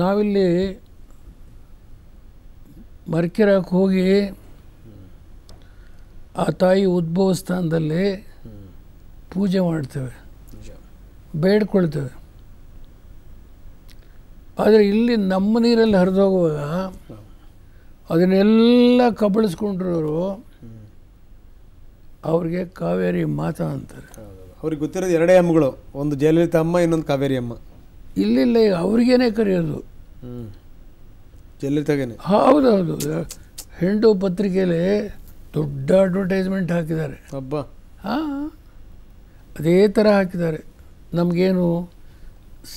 ನಾವಿಲ್ಲಿ ಮರ್ಕೆರಕ್ಕೆ ಹೋಗಿ ಆ ತಾಯಿ ಉದ್ಭವ ಸ್ಥಾನದಲ್ಲಿ ಪೂಜೆ ಮಾಡ್ತೇವೆ, ಬೇಡ್ಕೊಳ್ತೇವೆ. ಆದರೆ ಇಲ್ಲಿ ನಮ್ಮ ನೀರಲ್ಲಿ ಹರಿದೋಗುವಾಗ ಅದನ್ನೆಲ್ಲ ಕಬಳಿಸ್ಕೊಂಡ್ರವರು ಅವ್ರಿಗೆ ಕಾವೇರಿ ಮಾತಾ ಅಂತಾರೆ. ಅವ್ರಿಗೆ ಗೊತ್ತಿರೋದು ಎರಡೇ ಅಮ್ಮಗಳು, ಒಂದು ಜಯಲಲಿತಾ ಅಮ್ಮ, ಇನ್ನೊಂದು ಕಾವೇರಿ ಅಮ್ಮ. ಇಲ್ಲಿಲ್ಲ, ಈಗ ಅವ್ರಿಗೇನೆ ಕರೆಯೋದು, ಜಯಲಲಿತಾಗೇನೆ. ಹೌದೌದು. ಹೆಂಡು ಪತ್ರಿಕೆಯಲ್ಲಿ ದೊಡ್ಡ ಅಡ್ವರ್ಟೈಸ್ಮೆಂಟ್ ಹಾಕಿದ್ದಾರೆ. ಹಬ್ಬ ಹಾಂ, ಅದೇ ಥರ ಹಾಕಿದ್ದಾರೆ. ನಮಗೇನು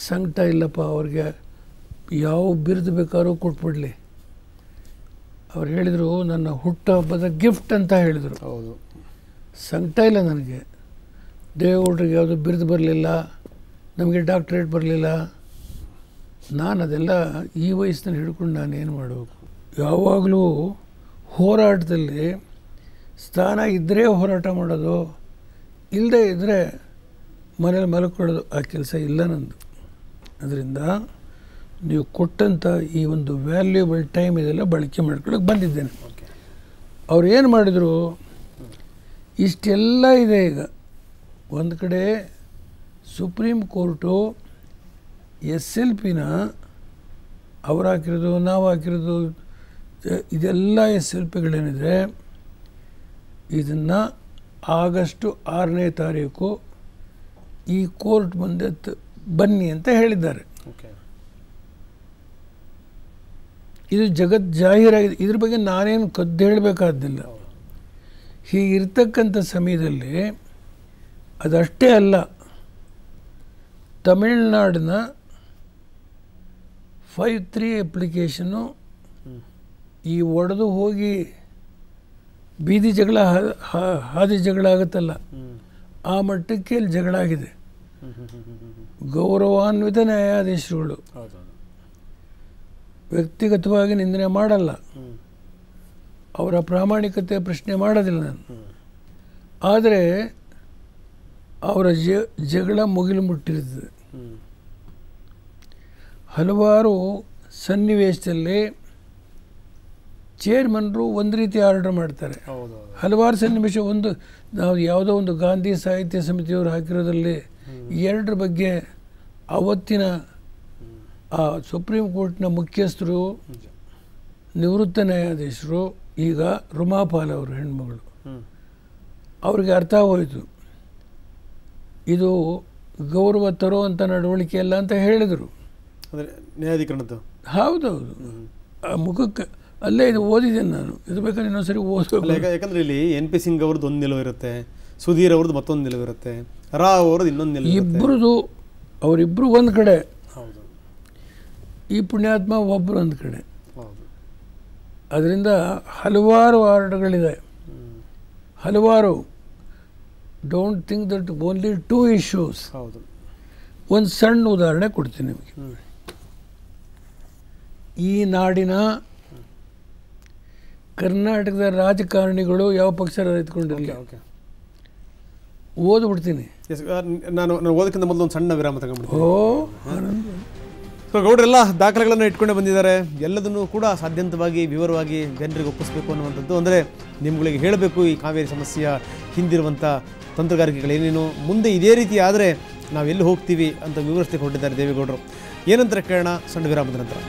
ಸಂಕಟ ಇಲ್ಲಪ್ಪ, ಅವ್ರಿಗೆ ಯಾವ ಬಿರುದು ಬೇಕಾದ್ರೂ ಕೊಟ್ಬಿಡಲಿ. ಅವ್ರು ಹೇಳಿದರು, ನನ್ನ ಹುಟ್ಟುಹಬ್ಬದ ಗಿಫ್ಟ್ ಅಂತ ಹೇಳಿದರು. ಹೌದು, ಸಂಕಟ ಇಲ್ಲ ನನಗೆ. ದೇವೇಗೌಡರಿಗೆ ಯಾವುದು ಬಿರುದು ಬರಲಿಲ್ಲ, ನಮಗೆ ಡಾಕ್ಟ್ರೇಟ್ ಬರಲಿಲ್ಲ. ನಾನು ಅದೆಲ್ಲ ಈ ವಯಸ್ಸಿನಲ್ಲಿ ಹಿಡ್ಕೊಂಡು ನಾನೇನು ಮಾಡಬೇಕು? ಯಾವಾಗಲೂ ಹೋರಾಟದಲ್ಲಿ ಸ್ಥಾನ ಇದ್ದರೆ ಹೋರಾಟ ಮಾಡೋದು, ಇಲ್ಲದೇ ಇದ್ದರೆ ಮನೇಲಿ ಮಲ್ಕೊಳ್ಳೋದು. ಆ ಕೆಲಸ ಇಲ್ಲ ನಂದು. ಅದರಿಂದ ನೀವು ಕೊಟ್ಟಂಥ ಈ ಒಂದು ವ್ಯಾಲ್ಯೂಬಲ್ ಟೈಮ್ ಇದೆಲ್ಲ ಬಳಕೆ ಮಾಡ್ಕೊಳ್ಳೋಕೆ ಬಂದಿದ್ದೇನೆ. ಅವ್ರು ಏನು ಮಾಡಿದರು, ಇಷ್ಟೆಲ್ಲ ಇದೆ. ಈಗ ಒಂದು ಕಡೆ ಸುಪ್ರೀಂ ಕೋರ್ಟು SLPನ ಅವ್ರು ಹಾಕಿರೋದು, ನಾವು ಹಾಕಿರೋದು, ಇದೆಲ್ಲ SLPಗಳೇನಿದೆ ಇದನ್ನು ಆಗಸ್ಟ್ 6ನೇ ತಾರೀಕು ಈ ಕೋರ್ಟ್ ಮುಂದೆ ಬನ್ನಿ ಅಂತ ಹೇಳಿದ್ದಾರೆ. ಇದು ಜಗತ್ ಜಾಹೀರಾಗಿದೆ. ಇದ್ರ ಬಗ್ಗೆ ನಾನೇನು ಕದ್ದು ಹೇಳಬೇಕಾದ್ದಿಲ್ಲ. ಹೀಗಿರ್ತಕ್ಕಂಥ ಸಮಯದಲ್ಲಿ ಅದಷ್ಟೇ ಅಲ್ಲ, ತಮಿಳ್ನಾಡಿನ 5-3 ಅಪ್ಲಿಕೇಶನ್ನು ಈ ಒಡೆದು ಹೋಗಿ ಬೀದಿ ಜಗಳ, ಹಾದಿ ಜಗಳ ಆಗುತ್ತಲ್ಲ, ಆ ಮಟ್ಟಕ್ಕೆ ಇಲ್ಲಿ ಜಗಳ ಆಗಿದೆ. ಗೌರವಾನ್ವಿತ ನ್ಯಾಯಾಧೀಶರುಗಳು ವ್ಯಕ್ತಿಗತವಾಗಿ ನಿಂದನೆ ಮಾಡಲ್ಲ, ಅವರ ಪ್ರಾಮಾಣಿಕತೆ ಪ್ರಶ್ನೆ ಮಾಡೋದಿಲ್ಲ ನಾನು. ಆದರೆ ಅವರ ಜಗಳ ಮುಗಿಲು ಮುಟ್ಟಿರ್ತದೆ. ಹಲವಾರು ಸನ್ನಿವೇಶದಲ್ಲಿ ಚೇರ್ಮನ್ರು ಒಂದು ರೀತಿ ಆರ್ಡರ್ ಮಾಡ್ತಾರೆ. ಹಲವಾರು ಸನ್ನಿವೇಶ, ಒಂದು ನಾವು ಯಾವುದೋ ಒಂದು ಗಾಂಧಿ ಸಾಹಿತ್ಯ ಸಮಿತಿಯವರು ಹಾಕಿರೋದ್ರಲ್ಲಿ ಎರಡರ ಬಗ್ಗೆ ಅವತ್ತಿನ ಆ ಸುಪ್ರೀಂ ಕೋರ್ಟ್ನ ಮುಖ್ಯಸ್ಥರು, ನಿವೃತ್ತ ನ್ಯಾಯಾಧೀಶರು, ಈಗ ರುಮಾಪಾಲ್ ಅವರು ಹೆಣ್ಮಗಳು, ಅವ್ರಿಗೆ ಅರ್ಥ ಹೋಯಿತು ಇದು ಗೌರವ ತರುವಂಥ ನಡವಳಿಕೆ ಅಲ್ಲ ಅಂತ ಹೇಳಿದರು. ನ್ಯಾಯಾಧೀಕರಣದ್ದು ಹೌದೌದು. ಆ ಮುಖಕ್ಕೆ ಅಲ್ಲೇ ಇದು ಓದಿದ್ದೇನೆ ನಾನು. ಇದು ಬೇಕಾದ್ರೆ ಇನ್ನೊಂದ್ಸರಿ ಓದಬೇಕು. ಯಾಕಂದರೆ ಇಲ್ಲಿ NP ಸಿಂಗ್ ಅವ್ರದ್ದು ಒಂದು ನಿಲುವು ಇರುತ್ತೆ, ಸುಧೀರ್ ಅವ್ರದ್ದು ಮತ್ತೊಂದು ನಿಲುವು ಇರುತ್ತೆ, ರಾವ್ ಅವ್ರದ್ದು ಇನ್ನೊಂದು ನಿಲುವು. ಇಬ್ಬರದು, ಅವರಿಬ್ಬರು ಒಂದು ಕಡೆ, ಈ ಪುಣ್ಯಾತ್ಮ ಒಬ್ಬರು ಒಂದು ಕಡೆ. ಅದರಿಂದ ಹಲವಾರು ವಾರ್ಡ್ಗಳಿದೆ, ಹಲವಾರು. Don't think that only 2 issues. ಒಂದು ಸಣ್ಣ ಉದಾಹರಣೆ ಕೊಡ್ತೀನಿ ನಿಮಗೆ. ಈ ನಾಡಿನ ಕರ್ನಾಟಕದ ರಾಜಕಾರಣಿಗಳು ಯಾವ ಪಕ್ಷ ಎತ್ಕೊಂಡಿರಲಿ, ಓದ್ಬಿಡ್ತೀನಿ. ನಾನು ಓದಕ್ಕಿಂತ ಮೊದಲು ಒಂದು ಸಣ್ಣ ವಿರಾಮ ತಗೊಂಡ್ಬಿಡ್ತೀನಿ. ಸೊ ಗೌಡರೆಲ್ಲ ದಾಖಲೆಗಳನ್ನು ಇಟ್ಕೊಂಡೇ ಬಂದಿದ್ದಾರೆ. ಎಲ್ಲದನ್ನು ಕೂಡ ಸಾಧ್ಯಂತವಾಗಿ ವಿವರವಾಗಿ ಜನರಿಗೆ ಒಪ್ಪಿಸಬೇಕು ಅನ್ನುವಂಥದ್ದು. ಅಂದರೆ ನಿಮ್ಗಳಿಗೆ ಹೇಳಬೇಕು ಈ ಕಾವೇರಿ ಸಮಸ್ಯೆಯ ಹಿಂದಿರುವಂಥ ತಂತ್ರಗಾರಿಕೆಗಳೇನೇನು, ಮುಂದೆ ಇದೇ ರೀತಿ ಆದರೆ ನಾವೆಲ್ಲಿ ಹೋಗ್ತೀವಿ ಅಂತ ವಿವರಿಸಲಿಕ್ಕೆ ಹೊರಟಿದ್ದಾರೆ ದೇವೇಗೌಡರು. ಏನಂತಾರೆ ಕೇಳೋಣ ಸಣ್ಣ ವಿರಾಮದ ನಂತರ.